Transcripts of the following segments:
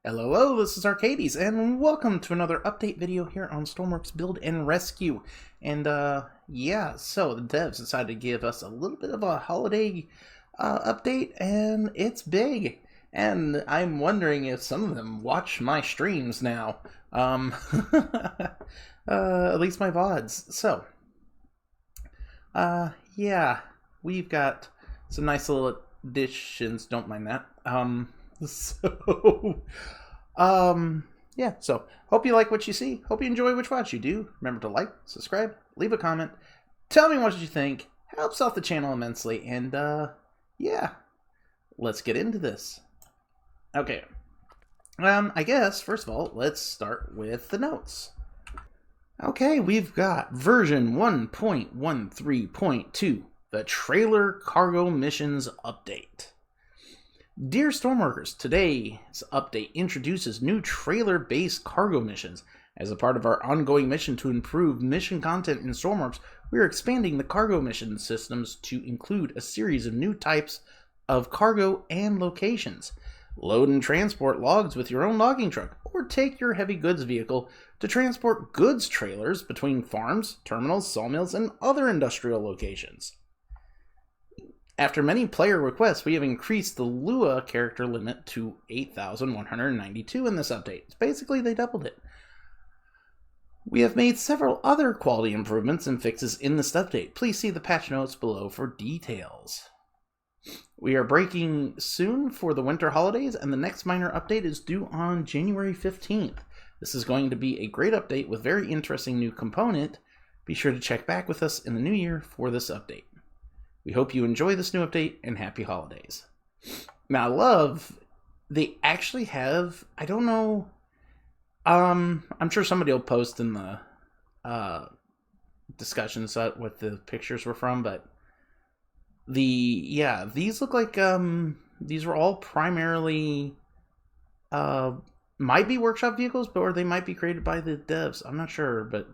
Hello, this is Arcades, and welcome to another update video here on Stormworks Build and Rescue. And, yeah, so the devs decided to give us a little bit of a holiday update, and it's big. And I'm wondering if some of them watch my streams now. At least my VODs. So, yeah, we've got some nice little additions, don't mind that. Yeah, so hope you like what you see. Hope you enjoy which watch you do. Remember to like, subscribe, leave a comment. Tell me what you think. Helps out the channel immensely. And, yeah, let's get into this. Okay. I guess, first of all, let's start with the notes. Okay, we've got version 1.13.2, the Trailer Cargo Missions Update. Dear Stormworkers, today's update introduces new trailer-based cargo missions. As a part of our ongoing mission to improve mission content in Stormworks, we are expanding the cargo mission systems to include a series of new types of cargo and locations. Load and transport logs with your own logging truck, or take your heavy goods vehicle to transport goods trailers between farms, terminals, sawmills, and other industrial locations. After many player requests, we have increased the Lua character limit to 8,192 in this update. Basically, they doubled it. We have made several other quality improvements and fixes in this update. Please see the patch notes below for details. We are breaking soon for the winter holidays, and the next minor update is due on January 15th. This is going to be a great update with very interesting new component. Be sure to check back with us in the new year for this update. We hope you enjoy this new update, and happy holidays. Now, I love, they actually have, I don't know, I'm sure somebody will post in the discussion set what the pictures were from, but these look like, these were all primarily, might be workshop vehicles, or they might be created by the devs. I'm not sure, but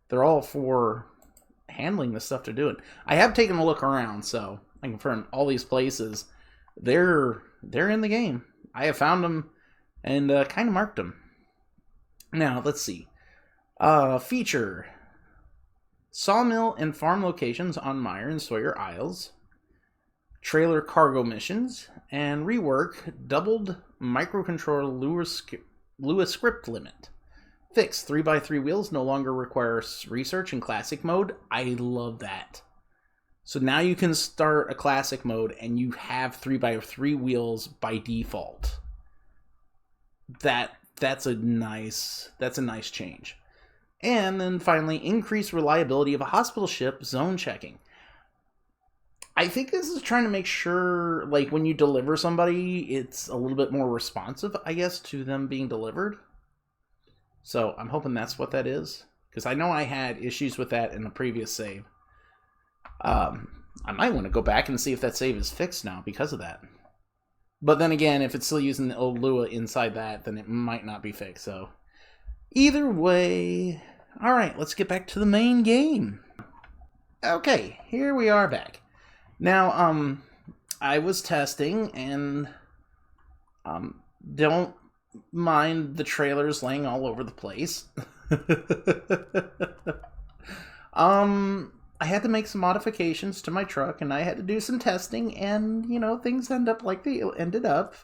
they're all for handling the stuff they're doing. I have taken a look around, so I confirm all these places, they're in the game. I have found them and kind of marked them. Now, let's see. Feature sawmill and farm locations on Meyer and Sawyer Isles, trailer cargo missions, and rework doubled microcontroller Lua script limit. Fix 3x3 wheels no longer require research in classic mode. I love that. So now you can start a classic mode and you have 3x3 wheels by default. That's a nice change. And then finally, increase reliability of a hospital ship zone checking. I think this is trying to make sure, like, when you deliver somebody, it's a little bit more responsive, I guess, to them being delivered. So I'm hoping that's what that is, because I know I had issues with that in the previous save. I might want to go back and see if that save is fixed now because of that. But then again, if it's still using the old Lua inside that, then it might not be fixed. So either way, all right, let's get back to the main game. Okay, here we are back. Now, I was testing and don't mind the trailers laying all over the place. I had to make some modifications to my truck, and I had to do some testing, and you know, things end up like they ended up.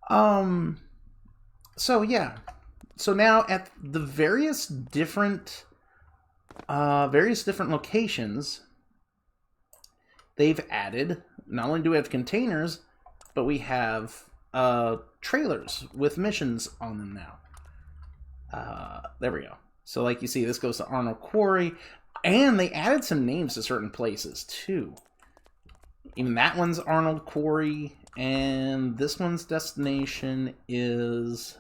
So yeah, so now at the various different locations, they've added, not only do we have containers, but we have trailers with missions on them now. There we go. So like you see, this goes to Arnold Quarry, and they added some names to certain places too. Even that one's Arnold Quarry, and this one's destination is,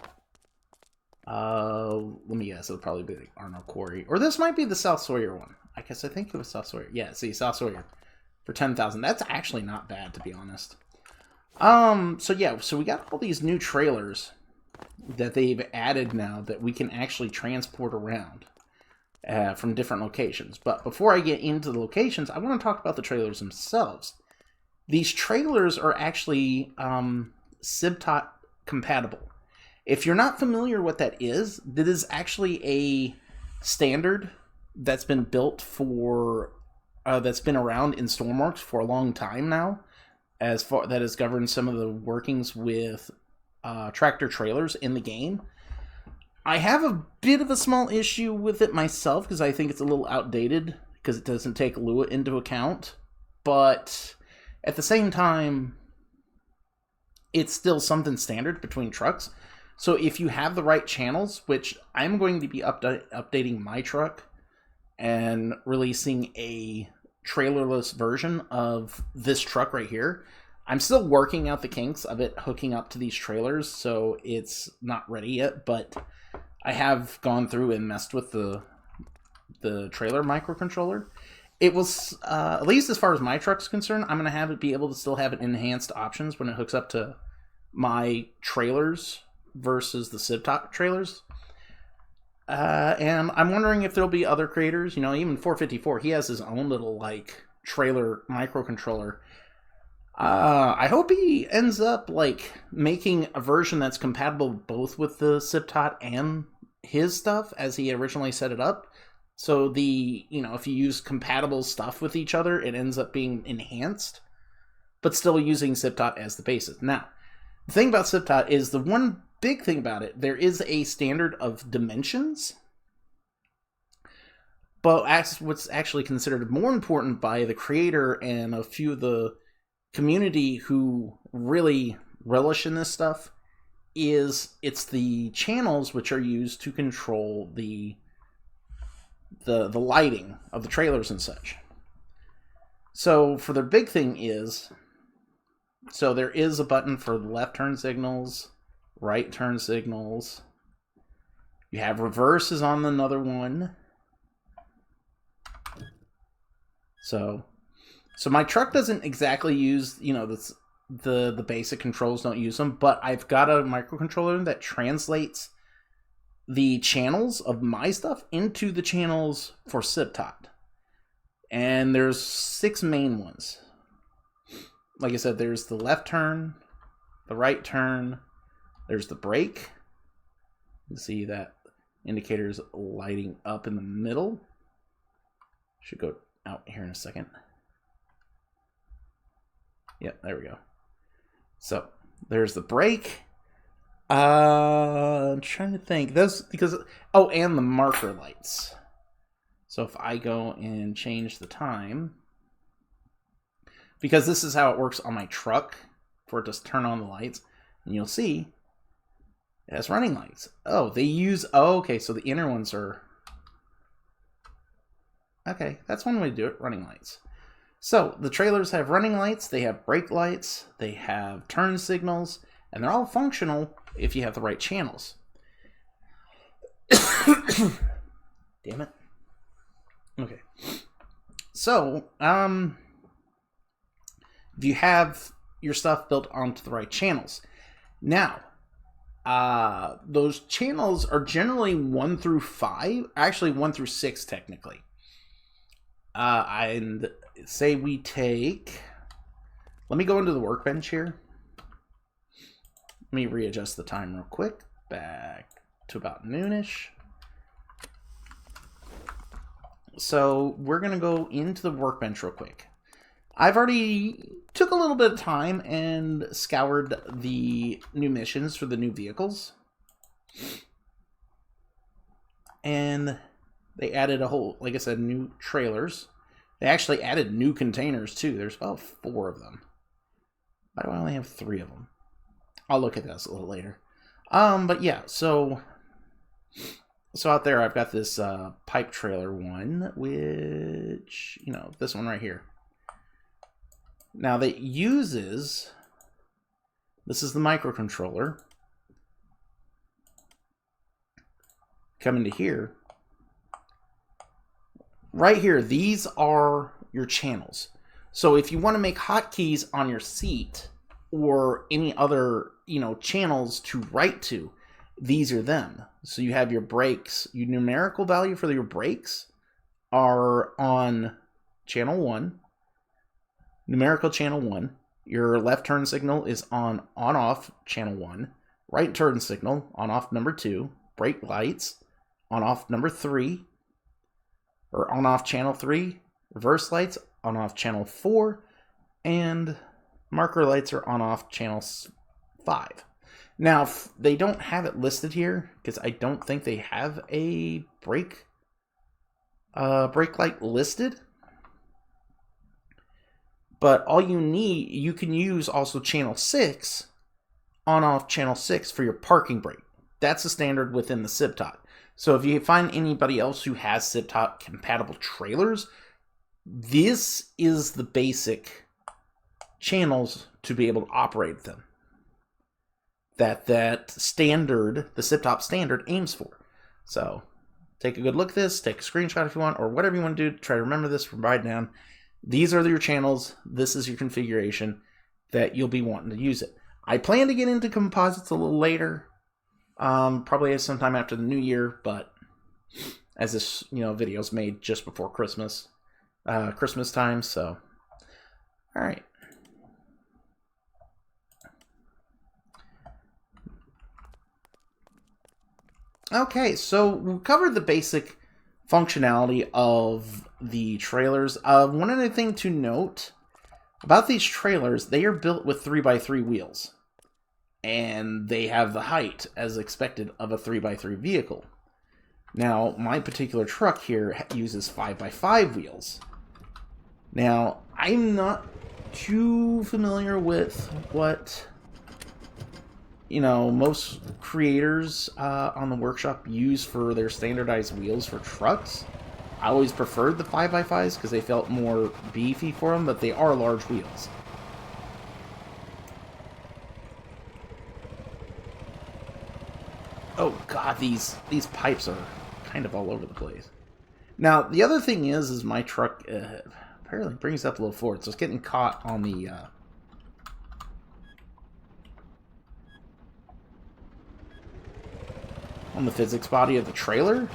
let me guess, it'll probably be Arnold Quarry, or this might be the South Sawyer one. I think it was South Sawyer. Yeah, see, South Sawyer for 10,000. That's actually not bad, to be honest. So yeah, so we got all these new trailers that they've added now that we can actually transport around from different locations. But before I get into the locations, I want to talk about the trailers themselves. These trailers are actually SIBTOT compatible. If you're not familiar what that is actually a standard that's been built for, that's been around in Stormworks for a long time now, as far that has governed some of the workings with tractor trailers in the game. I have a bit of a small issue with it myself because I think it's a little outdated because it doesn't take Lua into account, but at the same time, it's still something standard between trucks. So if you have the right channels, which I'm going to be updating my truck and releasing a trailerless version of this truck right here. I'm still working out the kinks of it hooking up to these trailers, so it's not ready yet, but I have gone through and messed with the trailer microcontroller. It was, at least as far as my truck's concerned, I'm going to have it be able to still have enhanced options when it hooks up to my trailers versus the SibTop trailers. And I'm wondering if there'll be other creators, you know, even 454, he has his own little, like, trailer microcontroller. I hope he ends up, like, making a version that's compatible both with the SibTop and his stuff as he originally set it up. So if you use compatible stuff with each other, it ends up being enhanced, but still using SibTop as the basis. Now, the thing about SibTop is the one big thing about it, there is a standard of dimensions, but what's actually considered more important by the creator and a few of the community who really relish in this stuff is it's the channels which are used to control the lighting of the trailers and such. So for the big thing is, so there is a button for left turn signals, right turn signals. You have reverse is on another one. So my truck doesn't exactly use, the basic controls don't use them, but I've got a microcontroller that translates the channels of my stuff into the channels for SibTop. And there's 6 main ones. Like I said, there's the left turn, the right turn, there's the brake. You can see that indicator is lighting up in the middle. Should go out here in a second. Yep, there we go. So there's the brake. I'm trying to think. Those because and the marker lights. So if I go and change the time, because this is how it works on my truck, for it to turn on the lights, and you'll see it has running lights. Okay, so the inner ones are okay. That's one way to do it. Running lights. So the trailers have running lights, they have brake lights, they have turn signals, and they're all functional if you have the right channels. Damn it. Okay. So, if you have your stuff built onto the right channels. Now, those channels are generally 1 through 5, actually 1 through 6 technically. And say we take, let me go into the workbench here. Let me readjust the time real quick, back to about noonish. So we're going to go into the workbench real quick. I've already took a little bit of time and scoured the new missions for the new vehicles. And they added a whole, like I said, new trailers. They actually added new containers too. There's about 4 of them. Why do I only have 3 of them? I'll look at this a little later. But yeah, so out there I've got this pipe trailer one, which, this one right here. Now that uses, this is the microcontroller. Come into here. Right here, these are your channels. So if you want to make hotkeys on your seat or any other, channels to write to, these are them. So you have your brakes. Your numerical value for your brakes are on channel 1. Numerical channel 1. Your left turn signal is on off channel 1. right turn signal, on-off number 2, brake lights, on-off number 3, or on-off channel 3, reverse lights, on-off channel 4, and marker lights are on-off channel 5. Now, they don't have it listed here, because I don't think they have a brake light listed. But all you need, you can use also channel 6, on-off channel 6 for your parking brake. That's the standard within the SIBTOT. So if you find anybody else who has SIBTOT compatible trailers, this is the basic channels to be able to operate them. That standard, the SIBTOT standard, aims for. So take a good look at this, take a screenshot if you want, or whatever you want to do to try to remember this from right down. These are your channels. This is your configuration that you'll be wanting to use it. I plan to get into composites a little later, probably sometime after the new year, but as this video is made just before Christmas time, so all right. Okay, so we covered the basic functionality of the trailers. One other thing to note about these trailers, they are built with 3x3 wheels. And they have the height, as expected, of a 3x3 vehicle. Now, my particular truck here uses 5x5 wheels. Now, I'm not too familiar with what most creators on the workshop use for their standardized wheels for trucks. I always preferred the 5x5s because they felt more beefy for them, but they are large wheels. Oh god, these pipes are kind of all over the place. Now, the other thing is my truck apparently brings up a little forward, so it's getting caught on the physics body of the trailer.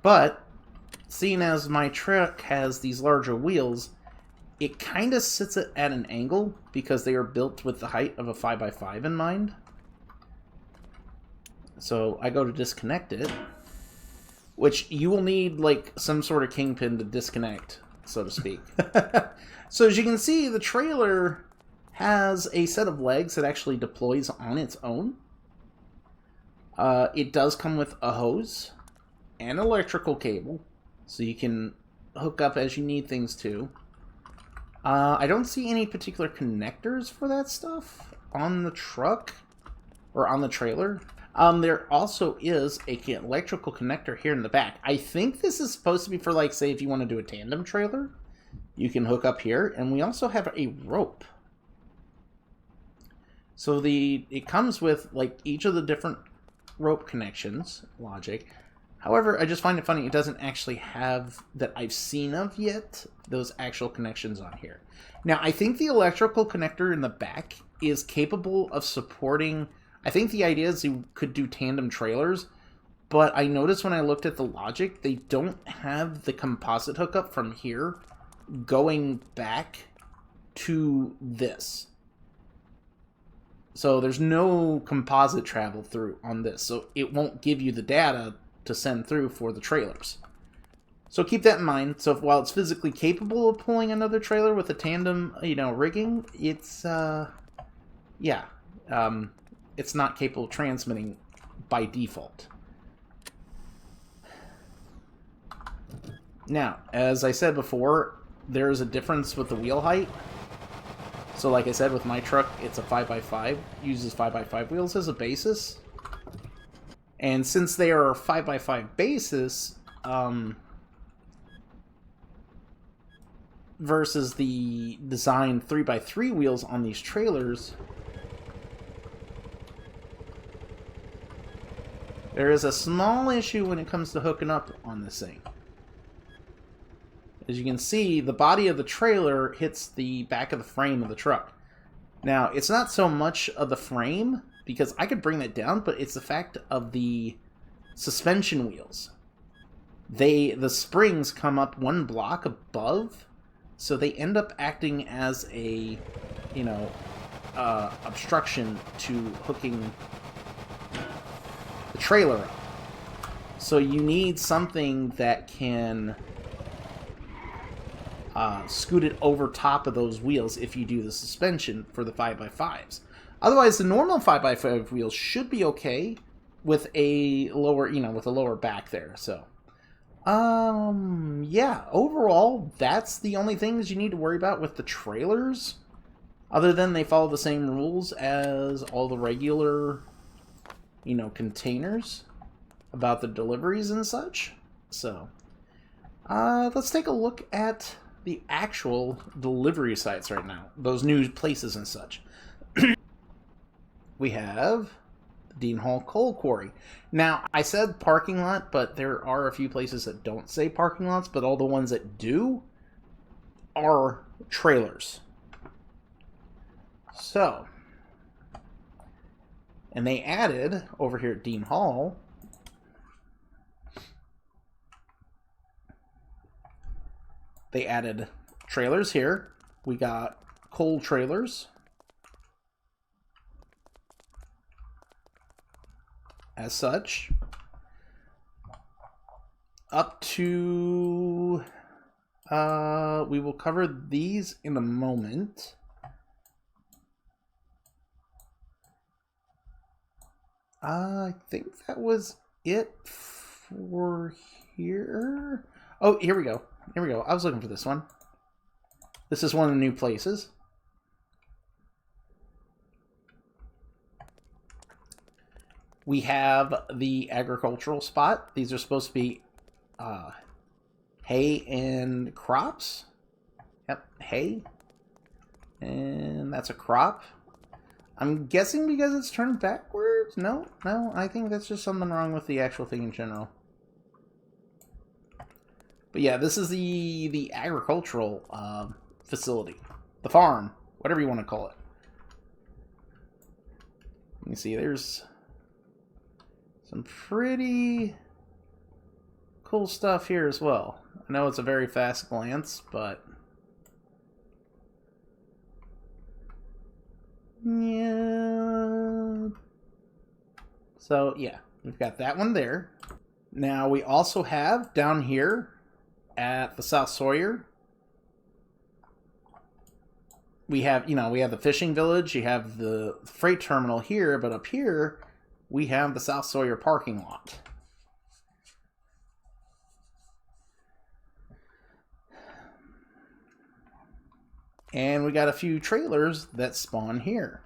But, seeing as my truck has these larger wheels, it kind of sits it at an angle because they are built with the height of a 5x5 in mind. So I go to disconnect it, which you will need like some sort of kingpin to disconnect, so to speak. So as you can see, the trailer has a set of legs that actually deploys on its own. It does come with a hose and electrical cable, so you can hook up as you need things to. I don't see any particular connectors for that stuff on the truck or on the trailer. There also is an electrical connector here in the back. I think this is supposed to be for, like, say, if you want to do a tandem trailer, you can hook up here. And we also have a rope. So it comes with, like, each of the different rope connections, logic. However, I just find it funny it doesn't actually have, that I've seen of yet, those actual connections on here. Now, I think the electrical connector in the back is capable of supporting, I think the idea is you could do tandem trailers, but I noticed when I looked at the logic, they don't have the composite hookup from here going back to this. So there's no composite travel through on this, so it won't give you the data to send through for the trailers. So keep that in mind. So while it's physically capable of pulling another trailer with a tandem, rigging, it's it's not capable of transmitting by default. Now, as I said before, there's a difference with the wheel height. So like I said, with my truck, it's a 5x5, uses 5x5 wheels as a basis. And since they are a 5x5 basis, versus the designed 3x3 wheels on these trailers, there is a small issue when it comes to hooking up on this thing. As you can see, the body of the trailer hits the back of the frame of the truck. Now, it's not so much of the frame, because I could bring that down, but it's the fact of the suspension wheels. The springs come up one block above, so they end up acting as a, obstruction to hooking the trailer up. So you need something that can scoot it over top of those wheels if you do the suspension for the 5x5s. Otherwise, the normal 5x5 wheels should be okay with a lower, with a lower back there. So, yeah, overall, that's the only things you need to worry about with the trailers. Other than they follow the same rules as all the regular, containers about the deliveries and such. So, let's take a look at the actual delivery sites right now. Those new places and such. We have the Dean Hall Coal Quarry. Now, I said parking lot, but there are a few places that don't say parking lots, but all the ones that do are trailers. So, and they added, over here at Dean Hall, they added trailers here. We got coal trailers. As such. Up to... we will cover these in a moment. I think that was it for here. Oh, here we go. Here we go. I was looking for this one. This is one of the new places. We have the agricultural spot. These are supposed to be hay and crops. Yep, hay. And that's a crop. I'm guessing because it's turned backwards? No, I think that's just something wrong with the actual thing in general. But yeah, this is the agricultural facility. The farm, whatever you want to call it. You can see there's some pretty cool stuff here as well. I know it's a very fast glance, but yeah. So yeah, we've got that one there. Now we also have down here at the South Sawyer, we have, we have the fishing village, you have the freight terminal here, but up here we have the South Sawyer parking lot. And we got a few trailers that spawn here.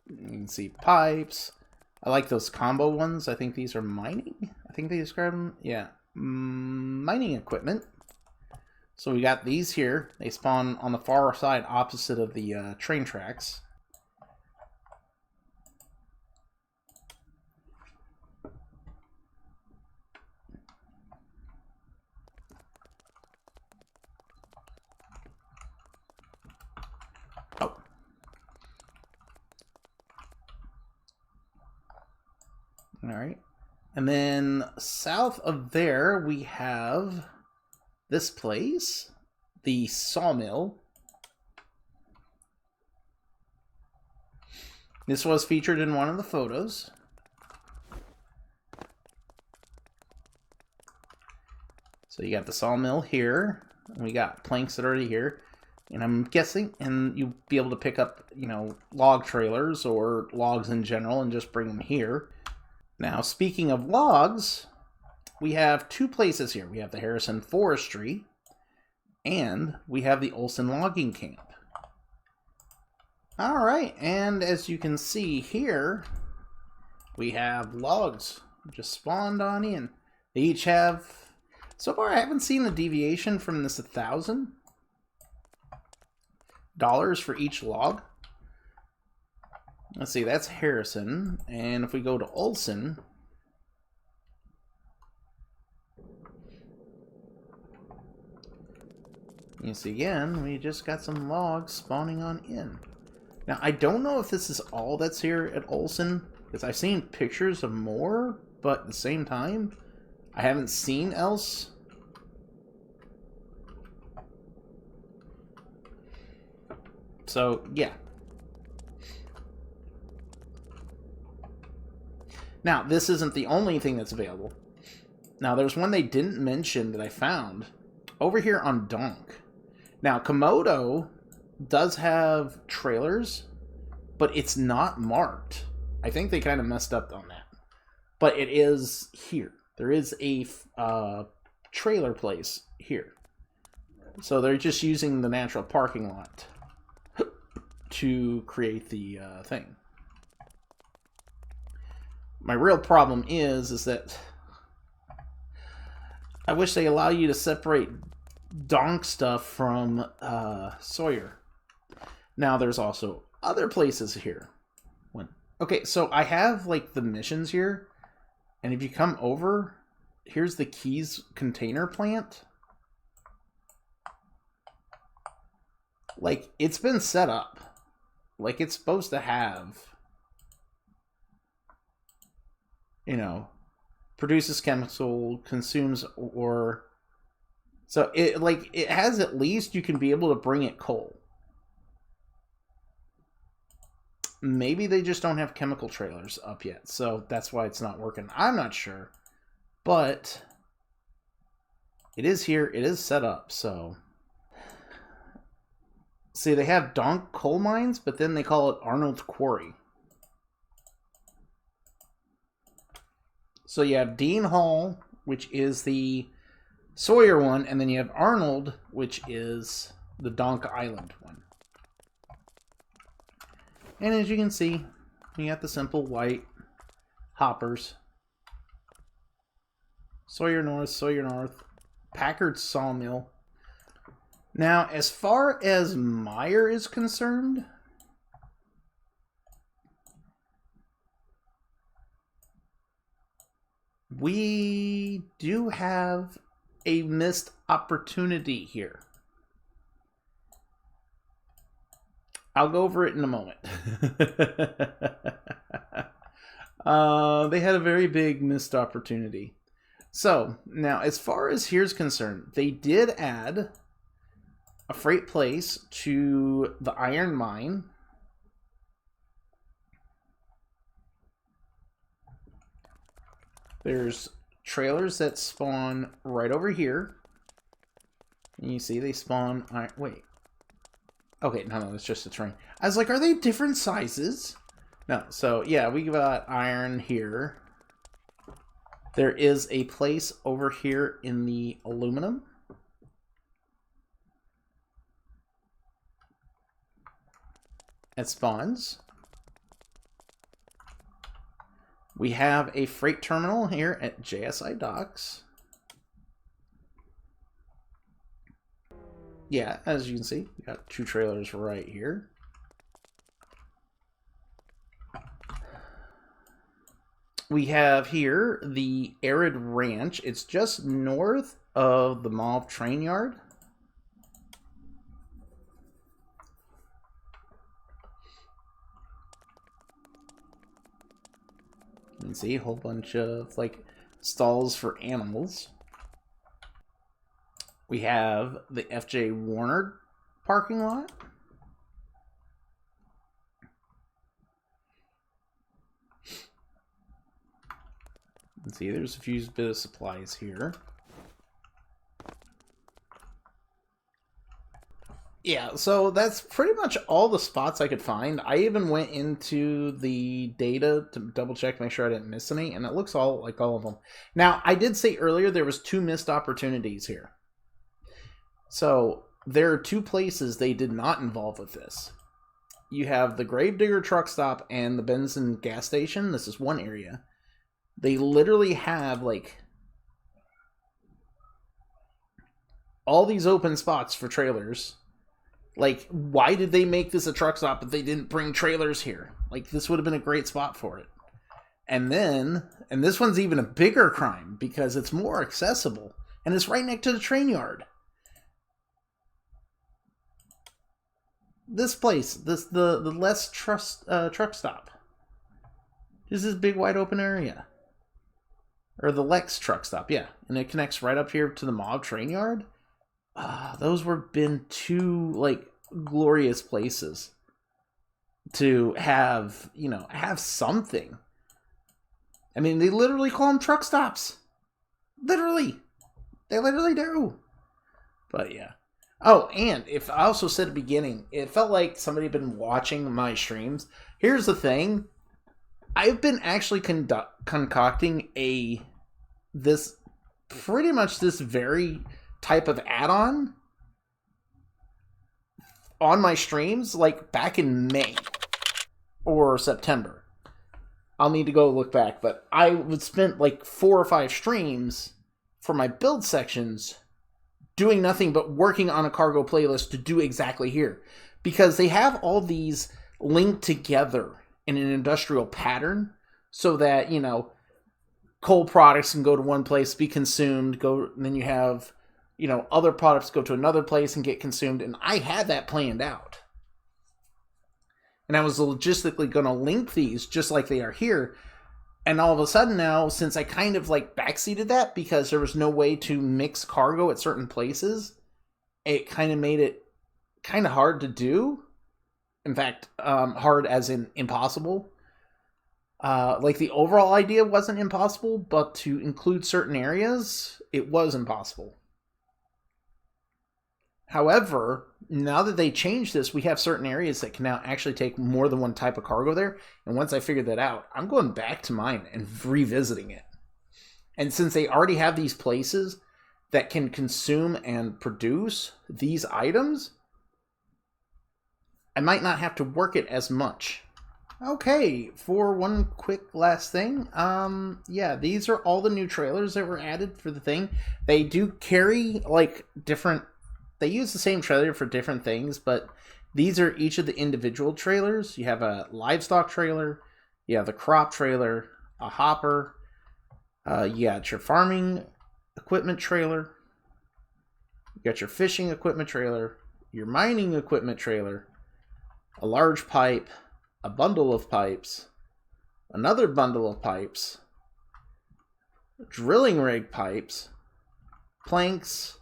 You can see pipes. I like those combo ones. I think these are mining. I think they describe them. Yeah. Mining equipment. So we got these here. They spawn on the far side opposite of the train tracks. Oh. All right. And then south of there, we have this place, the sawmill. This was featured in one of the photos. So you got the sawmill here. And we got planks that are already here. And I'm guessing, and you'll be able to pick up, log trailers or logs in general and just bring them here. Now, speaking of logs, we have two places here. We have the Harrison Forestry, and we have the Olson Logging Camp. All right, and as you can see here, we have logs just spawned on in. They each have, so far I haven't seen a deviation from this $1,000 for each log. Let's see, that's Harrison, and if we go to Olson, You see again, we just got some logs spawning on in. Now, I don't know if this is all that's here at Olson, because I've seen pictures of more, but at the same time, I haven't seen else. So, yeah. Now, this isn't the only thing that's available. Now, there's one they didn't mention that I found over here on Donk. Now, Komodo does have trailers, but it's not marked. I think they kind of messed up on that. But it is here. There is a trailer place here. So they're just using the natural parking lot to create the thing. My real problem is that I wish they allow you to separate Donk stuff from Sawyer. Now there's also other places here. Okay, so I have like the missions here, and if you come over, here's the Keys container plant. Like, it's been set up. Like, it's supposed to have, you know, produces chemical, consumes ore. So it has, at least you can be able to bring it coal. Maybe they just don't have chemical trailers up yet, so that's why it's not working. I'm not sure, but it is here. It is set up, so. See, they have Donk coal mines, but then they call it Arnold's Quarry. So you have Dean Hall, which is the Sawyer one, and then you have Arnold, which is the Donk Island one. And as you can see, we got the simple white hoppers. Sawyer North, Packard Sawmill. Now, as far as Meyer is concerned, we do have a missed opportunity here. I'll go over it in a moment. They had a very big missed opportunity. So, now, as far as here's concerned, they did add a freight place to the iron mine. There's trailers that spawn right over here. And you see they spawn iron. Wait. Okay, no, it's just a train. I was like, are they different sizes? No, so yeah, we got iron here. There is a place over here in the aluminum. It spawns. We have a freight terminal here at JSI Docks. Yeah, as you can see, we got two trailers right here. We have here the Arid Ranch. It's just north of the Mauve Train Yard. You can see a whole bunch of like stalls for animals. We have the FJ Warner parking lot. You can see there's a few bit of supplies here. Yeah, so that's pretty much all the spots I could find. I even went into the data to double check, make sure I didn't miss any, and it looks all like all of them. Now, I did say earlier there was 2 missed opportunities here. So there are 2 places they did not involve with this. You have the Gravedigger truck stop and the Benson gas station. This is one area. They literally have like all these open spots for trailers. Like, why did they make this a truck stop if they didn't bring trailers here? Like, this would have been a great spot for it. And then, and this one's even a bigger crime because it's more accessible and it's right next to the train yard. This place, the less truck stop. This is big wide open area. Or the Lex truck stop, yeah. And it connects right up here to the Mob train yard. Those were been two, like, glorious places to have, you know, have something. I mean, they literally call them truck stops. Literally. They literally do. But, yeah. Oh, and if I also said at the beginning, it felt like somebody had been watching my streams. Here's the thing. I've been actually concocting this very type of add-on on my streams, like back in May or September. I'll need to go look back, but I would spend like 4 or 5 streams for my build sections doing nothing but working on a cargo playlist to do exactly here. Because they have all these linked together in an industrial pattern so that, you know, coal products can go to one place, be consumed, and then you have, you know, other products go to another place and get consumed. And I had that planned out. And I was logistically going to link these just like they are here. And all of a sudden now, since I kind of like backseated that because there was no way to mix cargo at certain places, it kind of made it kind of hard to do. In fact, hard as in impossible. Like the overall idea wasn't impossible, but to include certain areas, it was impossible. However, now that they changed this, we have certain areas that can now actually take more than one type of cargo there. And once I figured that out, I'm going back to mine and revisiting it. And since they already have these places that can consume and produce these items, I might not have to work it as much. Okay, for one quick last thing, yeah, these are all the new trailers that were added for the thing. They do carry, like, different, they use the same trailer for different things, but these are each of the individual trailers. You have a livestock trailer, you have the crop trailer, a hopper, you got your farming equipment trailer, you got your fishing equipment trailer, your mining equipment trailer, a large pipe, a bundle of pipes, another bundle of pipes, drilling rig pipes, planks,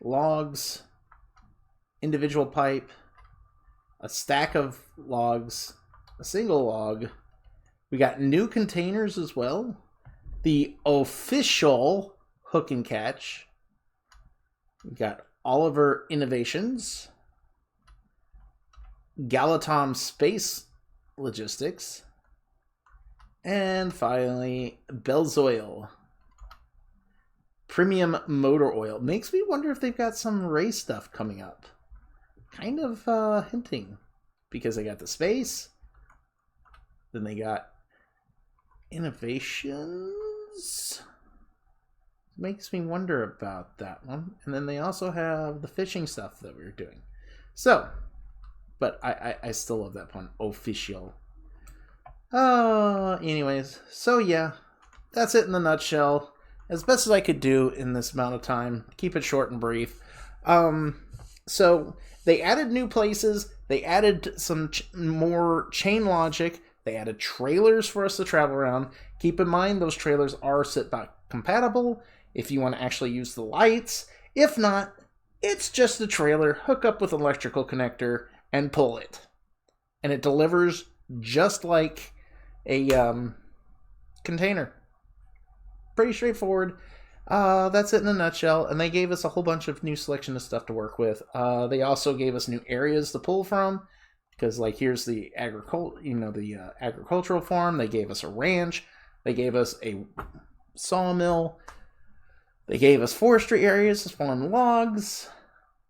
logs, individual pipe, a stack of logs, a single log. We got new containers as well. The official hook and catch. We got Oliver Innovations. Galatom Space Logistics, and finally Belzoil Premium Motor Oil. Makes me wonder if they've got some race stuff coming up. Kind of hinting, because they got the space, then they got innovations. Makes me wonder about that one, and then they also have the fishing stuff that we were doing. So. But I still love that pun. Official. Anyways. So, yeah. That's it in a nutshell. As best as I could do in this amount of time. Keep it short and brief. So, they added new places. They added some more chain logic. They added trailers for us to travel around. Keep in mind, those trailers are sit-back compatible if you want to actually use the lights. If not, it's just a trailer. Hook up with electrical connector and pull it. And it delivers just like a container. Pretty straightforward. That's it in a nutshell. And they gave us a whole bunch of new selection of stuff to work with. They also gave us new areas to pull from. Because, like, here's the agricultural farm. They gave us a ranch. They gave us a sawmill. They gave us forestry areas to spawn logs.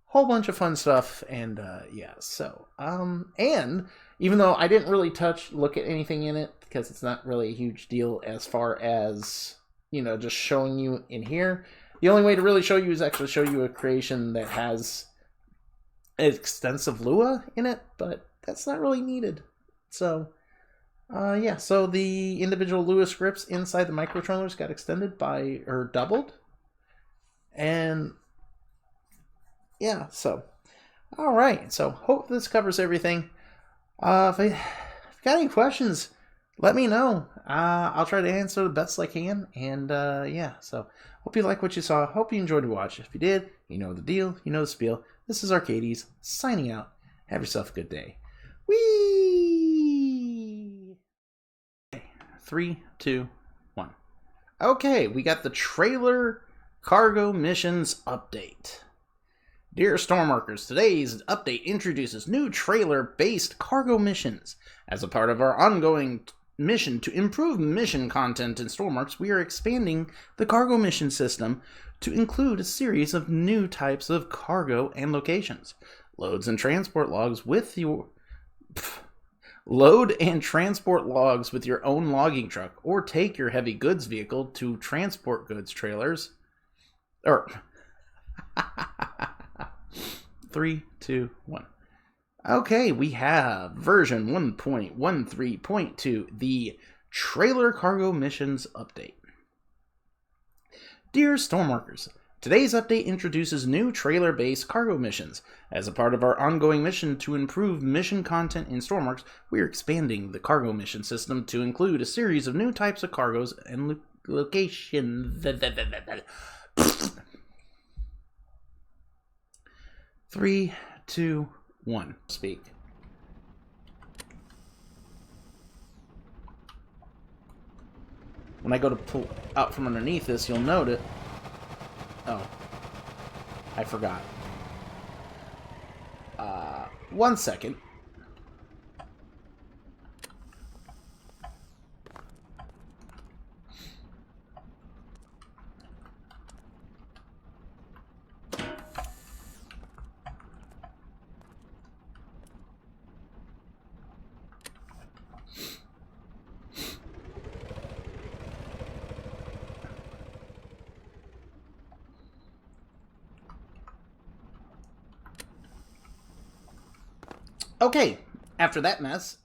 Whole bunch of fun stuff, and yeah, so and even though I didn't really look at anything in it because it's not really a huge deal as far as, you know, just showing you in here, the only way to really show you is actually show you a creation that has extensive Lua in it, but that's not really needed. So yeah, so the individual Lua scripts inside the microcontrollers got extended by, or doubled, and yeah, so All right, so hope this covers everything. If you got any questions, let me know. I'll try to answer the best I can. And yeah, so hope you like what you saw. Hope you enjoyed the watch. If you did, you know the deal. You know the spiel. This is Arcades signing out. Have yourself a good day. Whee! 3, 2, 1. Okay, we got the trailer cargo missions update. Dear Stormworkers, today's update introduces new trailer-based cargo missions. As a part of our ongoing mission to improve mission content in Stormworks, we are expanding the cargo mission system to include a series of new types of cargo and locations. Load and transport logs with your own logging truck, or take your heavy goods vehicle to transport goods trailers. 3, 2, 1. Okay, we have version 1.13.2, the Trailer Cargo Missions Update. Dear Stormworkers, today's update introduces new trailer-based cargo missions. As a part of our ongoing mission to improve mission content in Stormworks, we are expanding the cargo mission system to include a series of new types of cargoes and locations. 3, 2, 1. Speak. When I go to pull out from underneath this, you'll note it. Oh. I forgot. 1 second. Okay, after that mess,